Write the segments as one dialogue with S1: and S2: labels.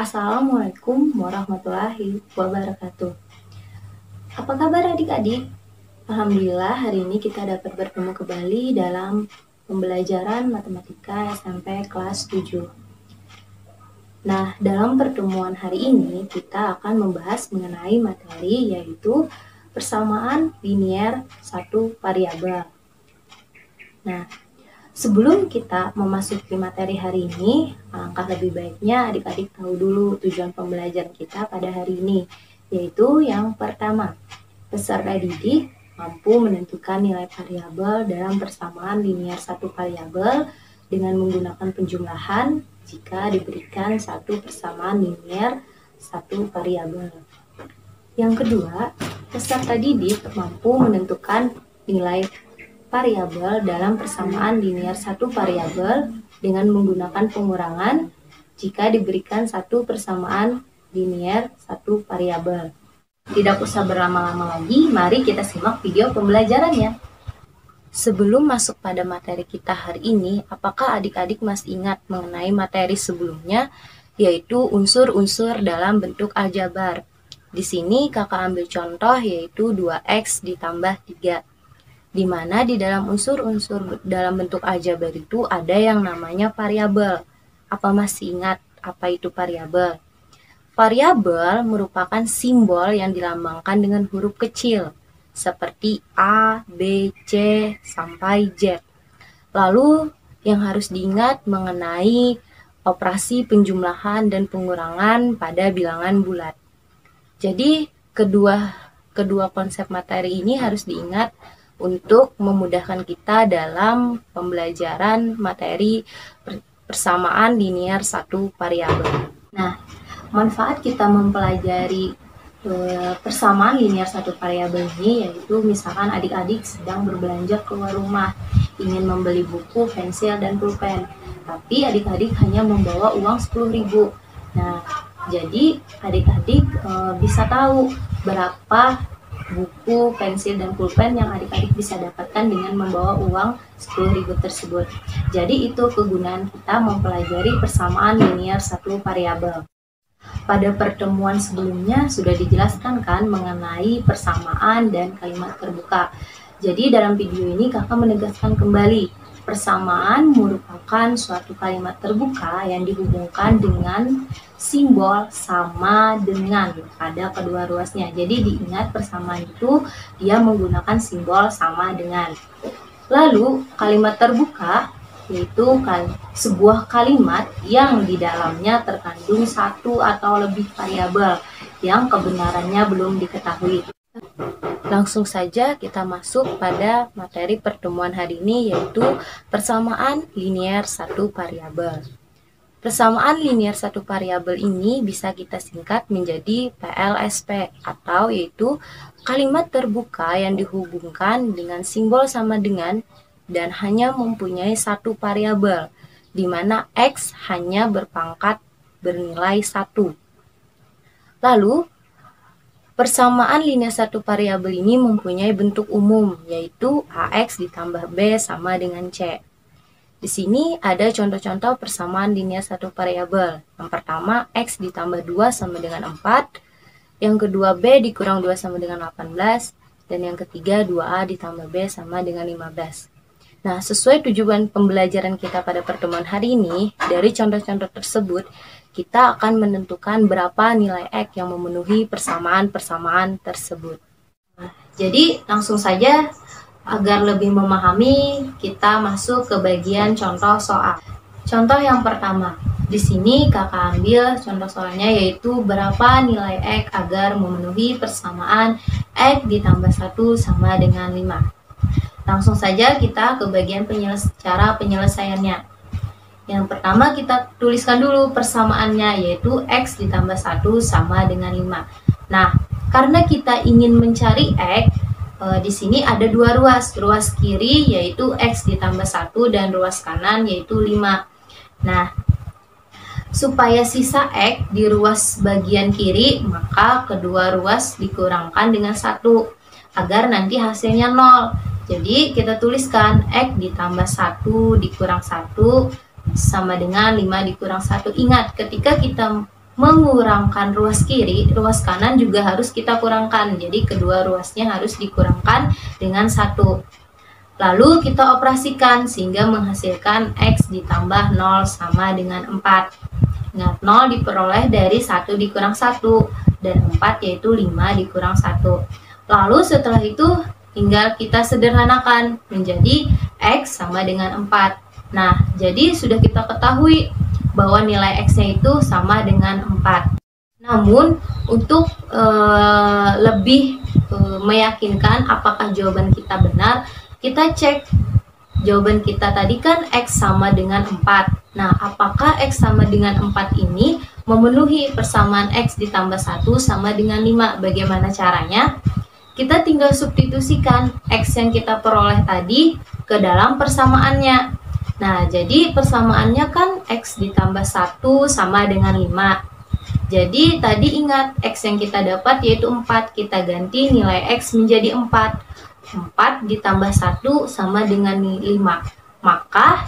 S1: Assalamualaikum warahmatullahi wabarakatuh. Apa kabar adik-adik? Alhamdulillah hari ini kita dapat bertemu kembali dalam pembelajaran matematika SMP kelas 7. Nah, dalam pertemuan hari ini kita akan membahas mengenai materi yaitu persamaan linier satu variabel. Nah, sebelum kita memasuki materi hari ini, alangkah lebih baiknya adik-adik tahu dulu tujuan pembelajaran kita pada hari ini, yaitu yang pertama, peserta didik mampu menentukan nilai variabel dalam persamaan linier satu variabel dengan menggunakan penjumlahan jika diberikan satu persamaan linier satu variabel. Yang kedua, peserta didik mampu menentukan nilai variabel dalam persamaan linier satu variabel dengan menggunakan pengurangan jika diberikan satu persamaan linier satu variabel. Tidak usah berlama-lama lagi, mari kita simak video pembelajarannya. Sebelum masuk pada materi kita hari ini, apakah adik-adik masih ingat mengenai materi sebelumnya, yaitu unsur-unsur dalam bentuk aljabar? Di sini kakak ambil contoh yaitu 2x ditambah 3. Di mana di dalam unsur-unsur dalam bentuk aljabar itu ada yang namanya variabel. Apa masih ingat apa itu variabel? Variabel merupakan simbol yang dilambangkan dengan huruf kecil seperti A, B, C, sampai Z. Lalu yang harus diingat mengenai operasi penjumlahan dan pengurangan pada bilangan bulat. Jadi kedua konsep materi ini harus diingat untuk memudahkan kita dalam pembelajaran materi persamaan linier satu variabel. Nah, manfaat kita mempelajari persamaan linier satu variabel ini yaitu misalkan adik-adik sedang berbelanja keluar rumah, ingin membeli buku, pensil, dan pulpen, tapi adik-adik hanya membawa uang 10.000. Nah, jadi adik-adik bisa tahu berapa buku, pensil, dan pulpen yang adik-adik bisa dapatkan dengan membawa uang 10.000 tersebut. Jadi itu kegunaan kita mempelajari persamaan linier satu variabel. Pada pertemuan sebelumnya sudah dijelaskan kan mengenai persamaan dan kalimat terbuka. Jadi dalam video ini kakak menegaskan kembali, persamaan merupakan suatu kalimat terbuka yang dihubungkan dengan simbol sama dengan pada kedua ruasnya. Jadi diingat persamaan itu dia menggunakan simbol sama dengan. Lalu kalimat terbuka yaitu sebuah kalimat yang di dalamnya terkandung satu atau lebih variabel yang kebenarannya belum diketahui. Langsung saja kita masuk pada materi pertemuan hari ini yaitu persamaan linier satu variabel. Persamaan linier satu variabel ini bisa kita singkat menjadi PLSP atau yaitu kalimat terbuka yang dihubungkan dengan simbol sama dengan dan hanya mempunyai satu variabel, di mana X hanya berpangkat bernilai 1. Lalu, persamaan linier satu variabel ini mempunyai bentuk umum, yaitu AX ditambah B sama dengan C. Di sini ada contoh-contoh persamaan linier satu variabel. Yang pertama, X ditambah 2 sama dengan 4. Yang kedua, B dikurang 2 sama dengan 18. Dan yang ketiga, 2A ditambah B sama dengan 15. Nah, sesuai tujuan pembelajaran kita pada pertemuan hari ini, dari contoh-contoh tersebut, kita akan menentukan berapa nilai X yang memenuhi persamaan-persamaan tersebut. Nah, jadi, langsung saja, agar lebih memahami, kita masuk ke bagian contoh soal. Contoh yang pertama, di sini kakak ambil contoh soalnya yaitu berapa nilai X agar memenuhi persamaan X ditambah 1 sama dengan 5. Langsung saja kita ke bagian cara penyelesaiannya. Yang pertama kita tuliskan dulu persamaannya yaitu X ditambah 1 sama dengan 5. Nah, karena kita ingin mencari X, di sini ada dua ruas. Ruas kiri yaitu X ditambah 1 dan ruas kanan yaitu 5. Nah, supaya sisa X di ruas bagian kiri, maka kedua ruas dikurangkan dengan 1 agar nanti hasilnya 0. Jadi kita tuliskan X ditambah 1 dikurang 1 sama dengan 5 dikurang 1. Ingat, ketika kita mengurangkan ruas kiri, ruas kanan juga harus kita kurangkan. Jadi kedua ruasnya harus dikurangkan dengan 1. Lalu kita operasikan sehingga menghasilkan X ditambah 0 sama dengan 4. Ingat, 0 diperoleh dari 1 dikurang 1, dan 4 yaitu 5 dikurang 1. Lalu setelah itu tinggal kita sederhanakan menjadi X sama dengan 4. Nah, jadi sudah kita ketahui bahwa nilai X-nya itu sama dengan 4. Namun, untuk lebih meyakinkan apakah jawaban kita benar, kita cek jawaban kita tadi kan X sama dengan 4. Nah, apakah X sama dengan 4 ini memenuhi persamaan X ditambah 1 sama dengan 5? Bagaimana caranya? Kita tinggal substitusikan X yang kita peroleh tadi ke dalam persamaannya. Nah, jadi persamaannya kan X ditambah 1 sama dengan 5. Jadi tadi ingat X yang kita dapat yaitu 4. Kita ganti nilai X menjadi 4. 4 ditambah 1 sama dengan 5. Maka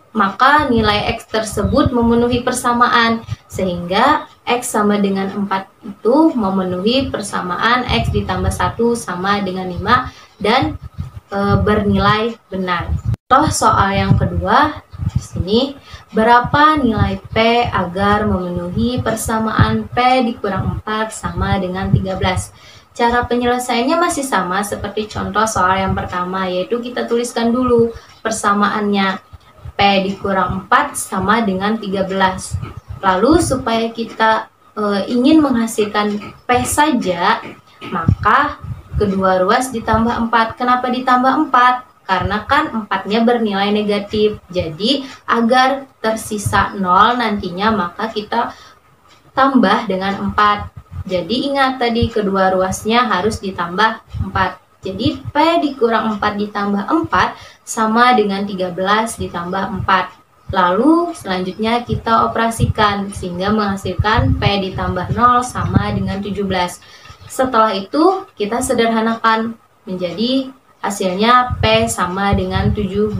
S1: maka nilai X tersebut memenuhi persamaan, sehingga X sama dengan 4 itu memenuhi persamaan X ditambah 1 sama dengan 5 dan bernilai benar. Contoh soal yang kedua di sini, berapa nilai P agar memenuhi persamaan P dikurang 4 sama dengan 13? Cara penyelesaiannya masih sama seperti contoh soal yang pertama, yaitu kita tuliskan dulu persamaannya. P dikurang 4 sama dengan 13. Lalu supaya kita ingin menghasilkan P saja, maka kedua ruas ditambah 4. Kenapa ditambah 4? Karena kan 4-nya bernilai negatif. Jadi agar tersisa 0 nantinya, maka kita tambah dengan 4. Jadi ingat tadi kedua ruasnya harus ditambah 4. Jadi P dikurang 4 ditambah 4 sama dengan 13 ditambah 4. Lalu selanjutnya kita operasikan sehingga menghasilkan P ditambah 0 sama dengan 17. Setelah itu kita sederhanakan menjadi hasilnya P sama dengan 17.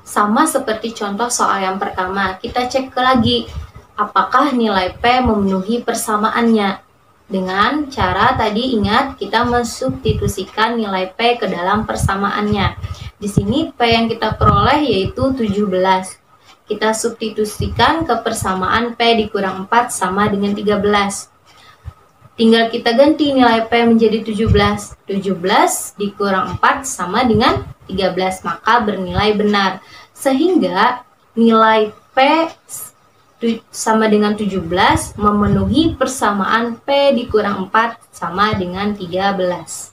S1: Sama seperti contoh soal yang pertama, kita cek lagi apakah nilai P memenuhi persamaannya. Dengan cara tadi ingat kita mensubstitusikan nilai P ke dalam persamaannya. Di sini P yang kita peroleh yaitu 17. Kita substitusikan ke persamaan P dikurang 4 sama dengan 13. Tinggal kita ganti nilai P menjadi 17. 17 dikurang 4 sama dengan 13, maka bernilai benar. Sehingga nilai P sama dengan 17 memenuhi persamaan P dikurang 4 sama dengan 13.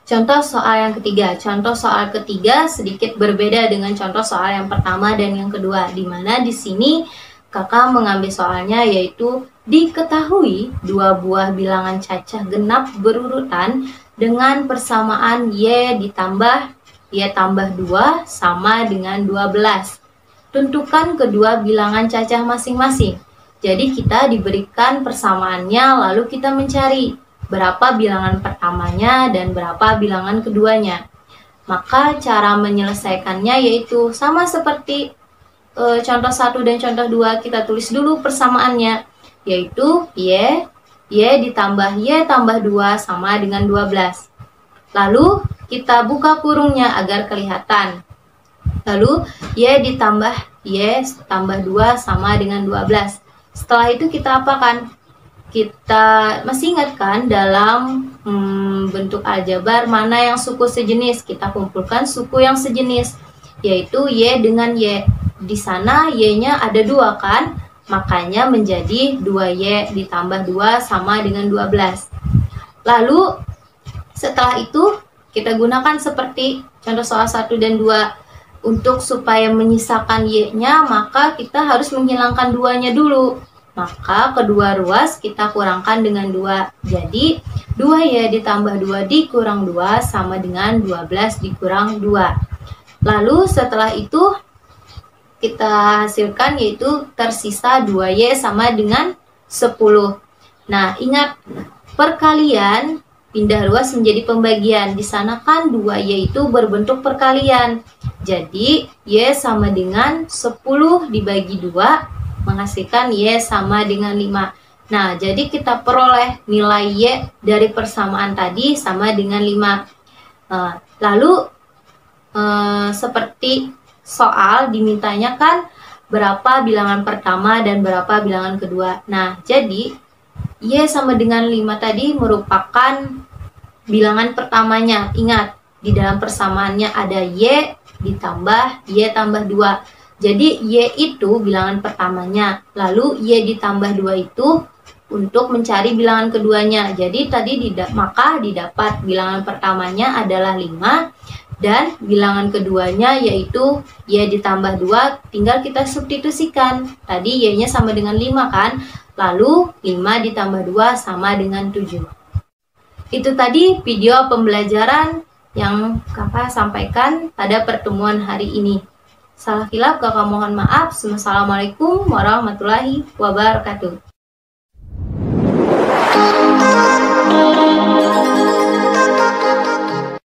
S1: Contoh soal yang ketiga. Contoh soal ketiga sedikit berbeda dengan contoh soal yang pertama dan yang kedua, di mana di sini kakak mengambil soalnya yaitu diketahui dua buah bilangan cacah genap berurutan dengan persamaan Y ditambah Y tambah 2 sama dengan 12. Tentukan kedua bilangan cacah masing-masing. Jadi kita diberikan persamaannya, lalu kita mencari berapa bilangan pertamanya dan berapa bilangan keduanya. Maka cara menyelesaikannya yaitu sama seperti contoh 1 dan contoh 2, kita tulis dulu persamaannya, yaitu Y ditambah Y tambah 2 sama dengan 12. Lalu kita buka kurungnya agar kelihatan. Lalu Y ditambah Y tambah 2 sama dengan 12. Setelah itu kita apakan? Kita masih ingat kan dalam bentuk aljabar mana yang suku sejenis? Kita kumpulkan suku yang sejenis, yaitu Y dengan Y. Di sana Y-nya ada 2 kan? Makanya menjadi 2Y ditambah 2 sama dengan 12. Lalu setelah itu kita gunakan seperti contoh soal 1 dan 2. Untuk supaya menyisakan Y-nya, maka kita harus menghilangkan 2-nya dulu. Maka kedua ruas kita kurangkan dengan 2. Jadi 2Y ditambah 2 dikurang 2 sama dengan 12 dikurang 2. Lalu setelah itu kita hasilkan yaitu tersisa 2Y sama dengan 10. Nah, ingat perkalian pindah ruas menjadi pembagian. Di sana kan 2Y itu berbentuk perkalian. Jadi Y sama dengan 10 dibagi 2 menghasilkan Y sama dengan 5. Nah, jadi kita peroleh nilai Y dari persamaan tadi sama dengan 5. Lalu seperti soal dimintanya kan berapa bilangan pertama dan berapa bilangan kedua. Nah, jadi Y sama dengan 5 tadi merupakan bilangan pertamanya. Ingat, di dalam persamaannya ada Y ditambah Y tambah 2. Jadi Y itu bilangan pertamanya, lalu Y ditambah 2 itu untuk mencari bilangan keduanya. Jadi tadi maka didapat bilangan pertamanya adalah 5 dan bilangan keduanya yaitu Y ditambah 2, tinggal kita substitusikan. Tadi Y-nya sama dengan 5 kan? Lalu 5 ditambah 2 sama dengan 7. Itu tadi video pembelajaran yang Kakak sampaikan pada pertemuan hari ini. Salah khilaf Kakak mohon maaf. Wassalamualaikum warahmatullahi wabarakatuh.